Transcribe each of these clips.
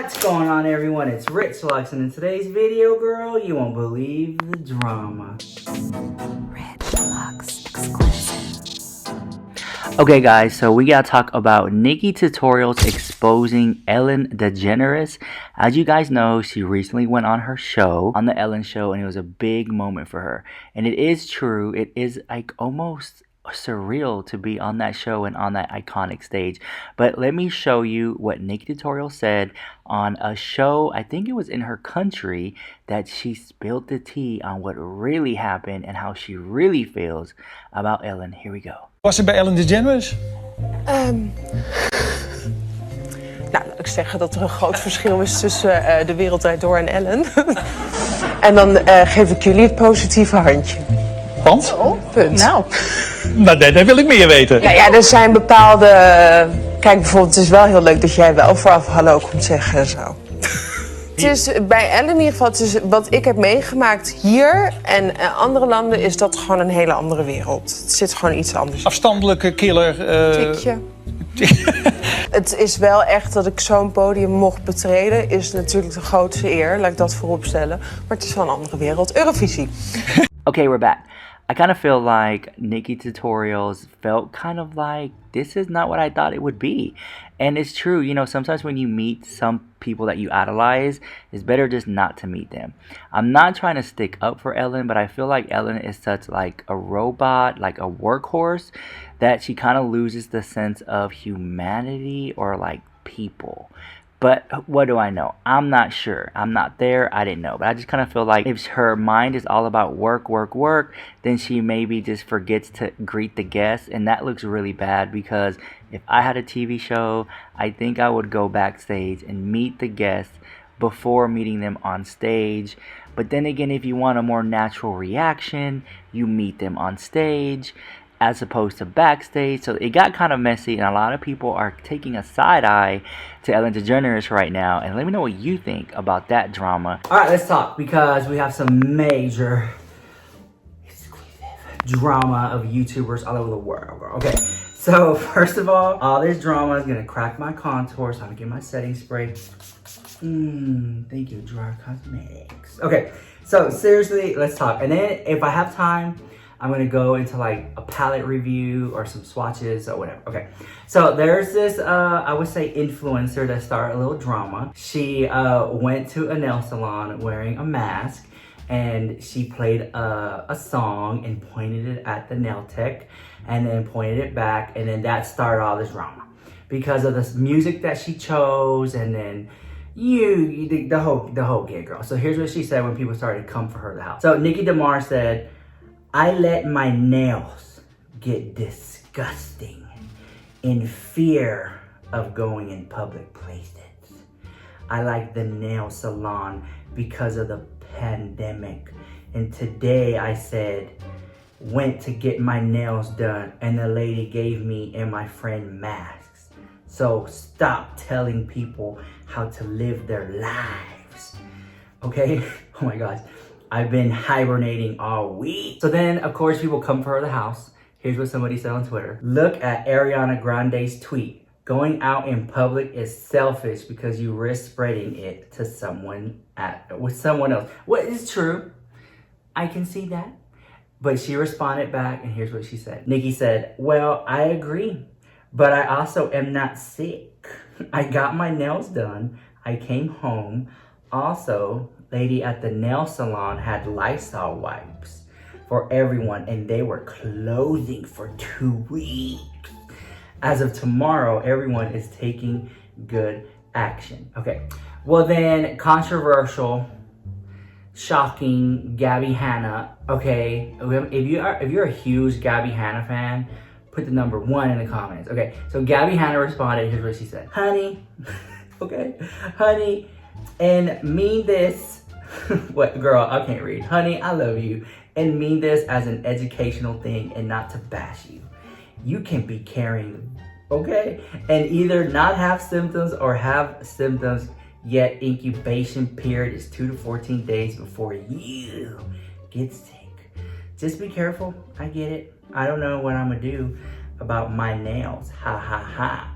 What's going on, everyone? It's Rich Lux, and in today's video, girl, you won't believe the drama. Rich Lux exclusive. Okay, guys, so we gotta talk about Nikkie tutorials exposing Ellen DeGeneres. As you guys know, she recently went on her show, on the Ellen show, and it was a big moment for her. And it is true, it is like almost surreal to be on that show and on that iconic stage. But let me show you what Nikkie Tutorial said on a show, I think it was in her country, that she spilled the tea on what really happened and how she really feels about Ellen. Here we go. Was ze bij Ellen DeGeneres? Nou, laat ik zeggen dat er een groot verschil is tussen De Wereld Draait Door en Ellen. En dan geef ik jullie het positieve handje. Want? Punt. Nou, daar wil ik meer weten. ja, er zijn bepaalde... Kijk, bijvoorbeeld, het is wel heel leuk dat jij wel vooraf hallo komt zeggen en zo. Het is bij Ellen in ieder geval, het is wat ik heb meegemaakt hier en andere landen, is dat gewoon een hele andere wereld. Het zit gewoon iets anders. Afstandelijke killer. Tikje. Het is wel echt dat ik zo'n podium mocht betreden, is natuurlijk de grootste eer, laat ik dat voorop stellen. Maar het is wel een andere wereld. Eurovisie. Okay, we're back. I kind of feel like Nikkie Tutorials felt kind of like this is not what I thought it would be. And it's true, you know, sometimes when you meet some people that you idolize, it's better just not to meet them. I'm not trying to stick up for Ellen, but I feel like Ellen is such like a robot, like a workhorse, that she kind of loses the sense of humanity or like people. But what do I know? I'm not sure. I'm not there. I didn't know. But I just kind of feel like if her mind is all about work, work, work, then she maybe just forgets to greet the guests. And that looks really bad because if I had a TV show, I think I would go backstage and meet the guests before meeting them on stage. But then again, if you want a more natural reaction, you meet them on stage as opposed to backstage. So it got kind of messy, and a lot of people are taking a side eye to Ellen DeGeneres right now. And let me know what you think about that drama. All right, let's talk, because we have some major exclusive drama of YouTubers all over the world. Okay, so first of all this drama is gonna crack my contour, so I'm gonna get my setting spray. Thank you, Dry Cosmetics. Okay, so seriously, let's talk. And then if I have time, I'm gonna go into like a palette review or some swatches or whatever. Okay, so there's this, I would say, influencer that started a little drama. She went to a nail salon wearing a mask, and she played a song and pointed it at the nail tech and then pointed it back, and then that started all this drama because of this music that she chose, and then the whole gig, girl. So here's what she said when people started to come for her to the house. So Nikkie DeMar said, "I let my nails get disgusting in fear of going in public places. I like the nail salon because of the pandemic. And today," I said, "went to get my nails done and the lady gave me and my friend masks. So stop telling people how to live their lives." Okay? Oh my gosh. I've been hibernating all week. So then, of course, people come for the house. Here's what somebody said on Twitter. "Look at Ariana Grande's tweet. Going out in public is selfish because you risk spreading it to someone with someone else." What is true. I can see that. But she responded back, and here's what she said. Nikkie said, "Well, I agree, but I also am not sick. I got my nails done. I came home. Also, lady at the nail salon had Lysol wipes for everyone, and they were closing for 2 weeks. As of tomorrow, everyone is taking good action." Okay, well then, controversial, shocking Gabby Hanna. Okay, if you're a huge Gabby Hanna fan, put the number 1 in the comments. Okay, so Gabby Hanna responded. Here's what she said. "Honey," okay, "honey, and mean this." What, girl, I can't read. "Honey, I love you and mean this as an educational thing and not to bash you. You can be carrying, okay, and either not have symptoms or have symptoms, yet incubation period is 2 to 14 days before you get sick. Just be careful. I get it. I don't know what I'm gonna do about my nails. Ha ha ha."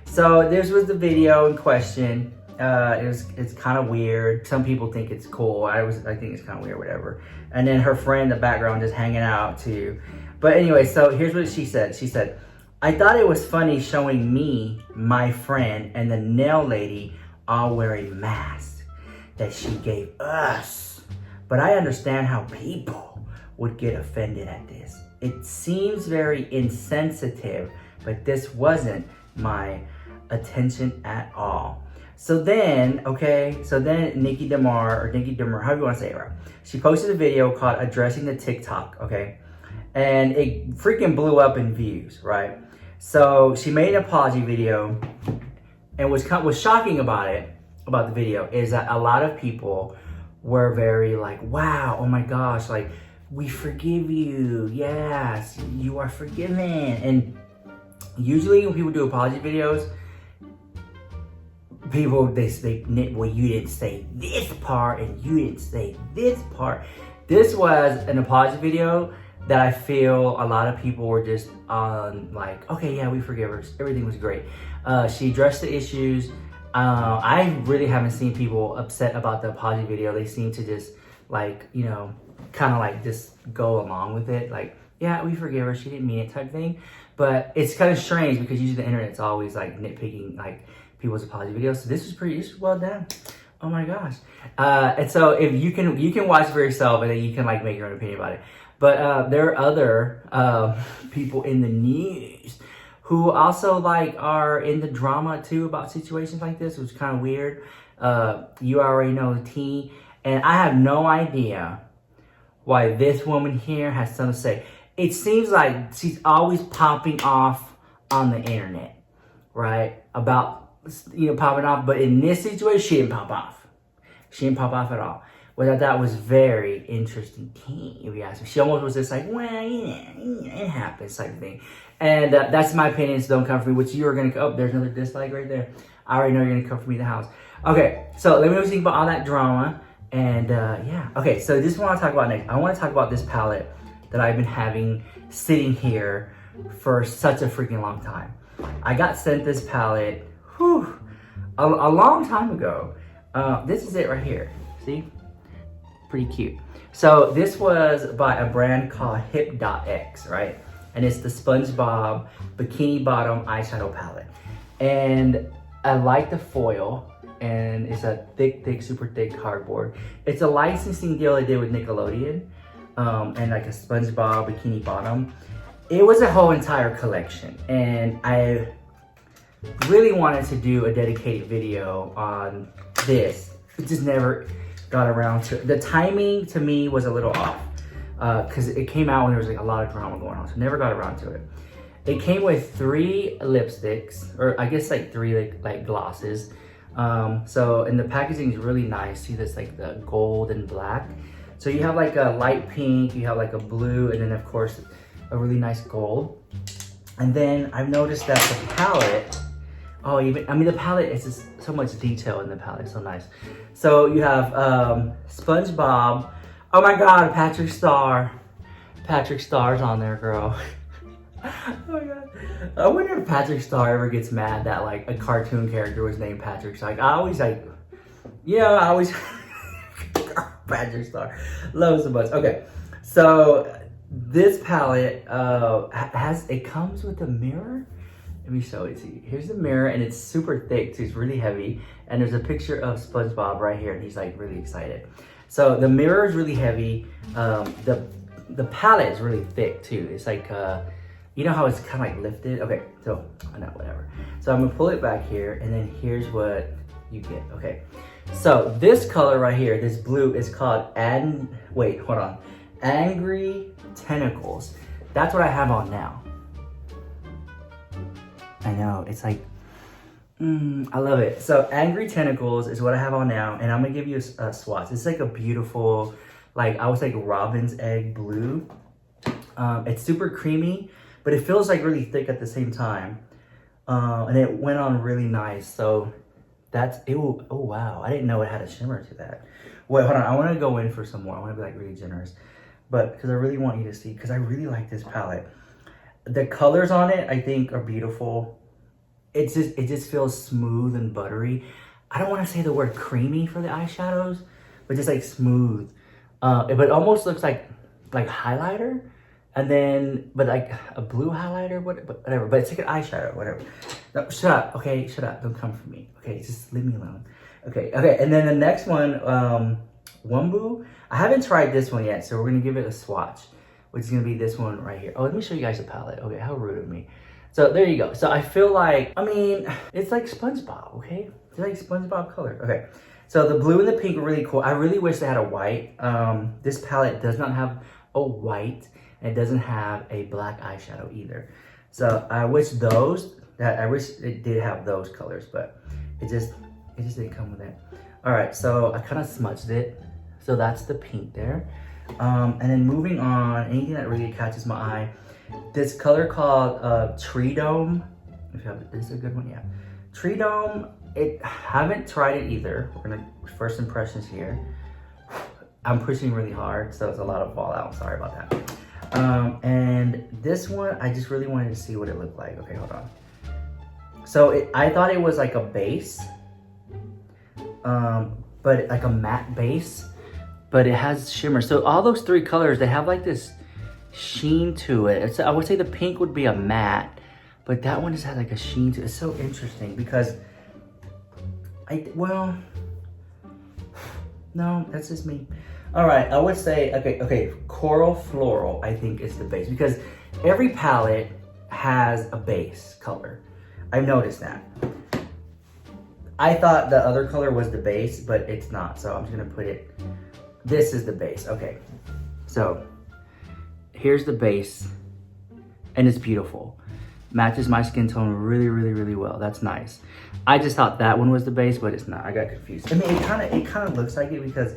So this was the video in question. It's kind of weird. Some people think it's cool. I think it's kind of weird, whatever. And then her friend in the background just hanging out too. But anyway, so here's what she said. She said, I thought it was funny showing me, my friend, and the nail lady all wearing masks that she gave us. But I understand how people would get offended at this. It seems very insensitive, but this wasn't my attention at all. So then, Nikkie Demar, however you want to say it, right? She posted a video called Addressing the TikTok, okay? And it freaking blew up in views, right? So she made an apology video, and what's shocking about the video is that a lot of people were very like, wow, oh my gosh, like, we forgive you, yes, you are forgiven. And usually when people do apology videos, people, they well, you didn't say this part and you didn't say this part. This was an apology video that I feel a lot of people were just like, okay, yeah, we forgive her. Everything was great. She addressed the issues. I really haven't seen people upset about the apology video. They seem to just like, you know, kind of like just go along with it. Like, yeah, we forgive her. She didn't mean it type thing. But it's kind of strange because usually the internet's always like nitpicking like people's apology videos. So this was well done. Oh my gosh. And so if you can watch for yourself and then you can like make your own opinion about it. But there are other people in the news who also like are in the drama too about situations like this, which is kind of weird. You already know the tea. And I have no idea why this woman here has something to say. It seems like she's always popping off on the internet, right? About, you know, popping off. But in this situation, she didn't pop off. She didn't pop off at all. Which I thought was very interesting, if you ask me. She almost was just like, well, yeah, it happens type of thing. And that's my opinion, so don't come for me, which you are going to, oh, there's another dislike right there. I already know you're going to come for me in the house. Okay, so let me know what you think about all that drama. And yeah, okay, so this is what I want to talk about next. I want to talk about this palette that I've been having sitting here for such a freaking long time. I got sent this palette, a long time ago. This is it right here, see? Pretty cute. So this was by a brand called Hip.X, right? And it's the SpongeBob Bikini Bottom eyeshadow palette. And I like the foil, and it's a thick, super thick cardboard. It's a licensing deal I did with Nickelodeon, and like a SpongeBob Bikini Bottom. It was a whole entire collection, and I really wanted to do a dedicated video on this. It just never got around to it. The timing to me was a little off because it came out when there was like a lot of drama going on, so never got around to it. It came with 3 lipsticks, or I guess like 3 like glosses. So, and the packaging is really nice. See this, like the gold and black. So you have like a light pink, you have like a blue, and then of course a really nice gold. And then I've noticed that the palette, the palette is just so much detail in the palette, it's so nice. So you have SpongeBob. Oh my God, Patrick Star. Patrick Star's on there, girl. Oh my God. I wonder if Patrick Star ever gets mad that like a cartoon character was named Patrick Star. Like, I always Patrick Star. Love so much. Okay, so this palette it comes with a mirror. Let me show it to you. Here's the mirror, and it's super thick, so it's really heavy. And there's a picture of SpongeBob right here, and he's like really excited. So the mirror is really heavy. The palette is really thick too. It's like you know how it's kind of like lifted? Okay, so no, whatever. So I'm gonna pull it back here, and then here's what you get. Okay, so this color right here, this blue, is called Angry Tentacles. That's what I have on now. I know, it's like, I love it. So Angry Tentacles is what I have on now, and I'm gonna give you a swatch. It's like a beautiful, like, I would say robin's egg blue. It's super creamy, but it feels like really thick at the same time. And it went on really nice. So that's it. Oh wow, I didn't know it had a shimmer to that. Wait, hold on, I wanna go in for some more. I wanna be like really generous. But because I really want you to see, because I really like this palette. The colors on it, I think, are beautiful. It just feels smooth and buttery. I don't want to say the word creamy for the eyeshadows, but just like smooth. But almost looks like highlighter, and then but like a blue highlighter, whatever. But it's like an eyeshadow, whatever. No, shut up, okay? Shut up. Don't come for me, okay? Just leave me alone. Okay. And then the next one, Wumbu. I haven't tried this one yet, so we're gonna give it a swatch, which is gonna be this one right here. Oh, let me show you guys the palette. Okay, how rude of me. So there you go. So I feel like, I mean, it's like SpongeBob, okay? It's like SpongeBob color. Okay. So the blue and the pink were really cool. I really wish they had a white. This palette does not have a white, and it doesn't have a black eyeshadow either. So I wish it did have those colors, but it just didn't come with it. All right, so I kind of smudged it. So that's the pink there. And then moving on, anything that really catches my eye, this color called Tree Dome. Is it a good one? Yeah. Tree Dome, haven't tried it either. We're gonna, first impressions here. I'm pushing really hard, so it's a lot of fallout. Sorry about that. And this one, I just really wanted to see what it looked like. Okay, hold on. So I thought it was like a base, but like a matte base, but it has shimmer. So all those three colors, they have like this sheen to it. I would say the pink would be a matte, but that one just has like a sheen to it. It's so interesting because well, no, that's just me. All right, I would say, okay, Coral Floral, I think is the base because every palette has a base color. I've noticed that. I thought the other color was the base, but it's not. So I'm just gonna put it, this is the base. Okay, so here's the base, and it's beautiful. Matches my skin tone really, really, really well. That's nice. I just thought that one was the base, but it's not. I got confused. I mean, it kind of looks like it because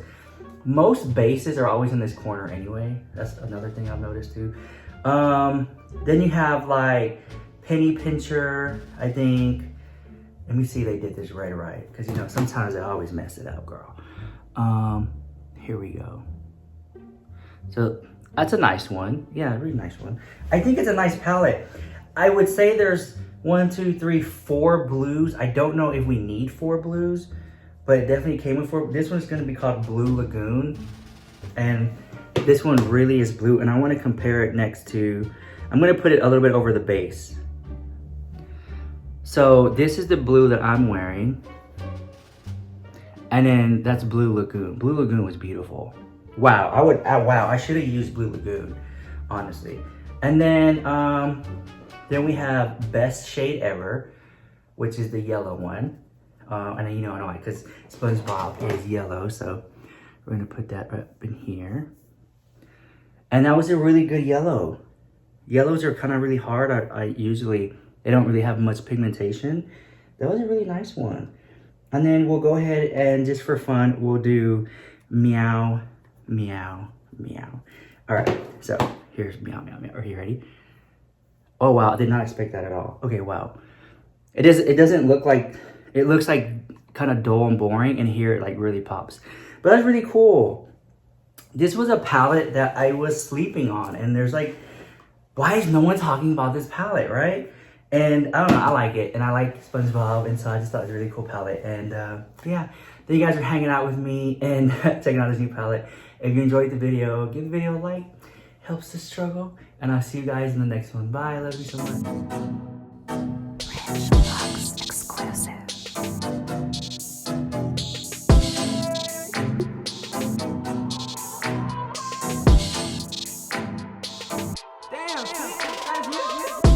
most bases are always in this corner anyway. That's another thing I've noticed too. Then you have like Penny Pincher, I think. Let me see if they did this right. Because, you know, sometimes I always mess it up, girl. Here we go. So that's a nice one. Yeah, a really nice one. I think it's a nice palette. I would say there's 1, 2, 3, 4 blues. I don't know if we need 4 blues, but it definitely came with 4. This one's gonna be called Blue Lagoon. And this one really is blue. And I wanna compare it next to, I'm gonna put it a little bit over the base. So this is the blue that I'm wearing. And then that's Blue Lagoon. Blue Lagoon was beautiful. Wow, I should have used Blue Lagoon, honestly. And then we have Best Shade Ever, which is the yellow one. And you know why, because SpongeBob is yellow, so we're gonna put that up in here. And that was a really good yellow. Yellows are kind of really hard. They don't really have much pigmentation. That was a really nice one. And then we'll go ahead and just for fun, we'll do Meow, Meow, Meow. All right, so here's Meow, Meow, Meow. Are you ready? Oh, wow, I did not expect that at all. Okay, wow. It doesn't look like, it looks like kind of dull and boring, and here it like really pops. But that's really cool. This was a palette that I was sleeping on, and there's like, why is no one talking about this palette, right? And I don't know, I like it, and I like SpongeBob, and so I just thought it was a really cool palette. And yeah, then you guys are hanging out with me and checking out this new palette. If you enjoyed the video, give the video a like. Helps the struggle, and I'll see you guys in the next one. Bye, I love you so much. P.O.BOX exclusive. Damn,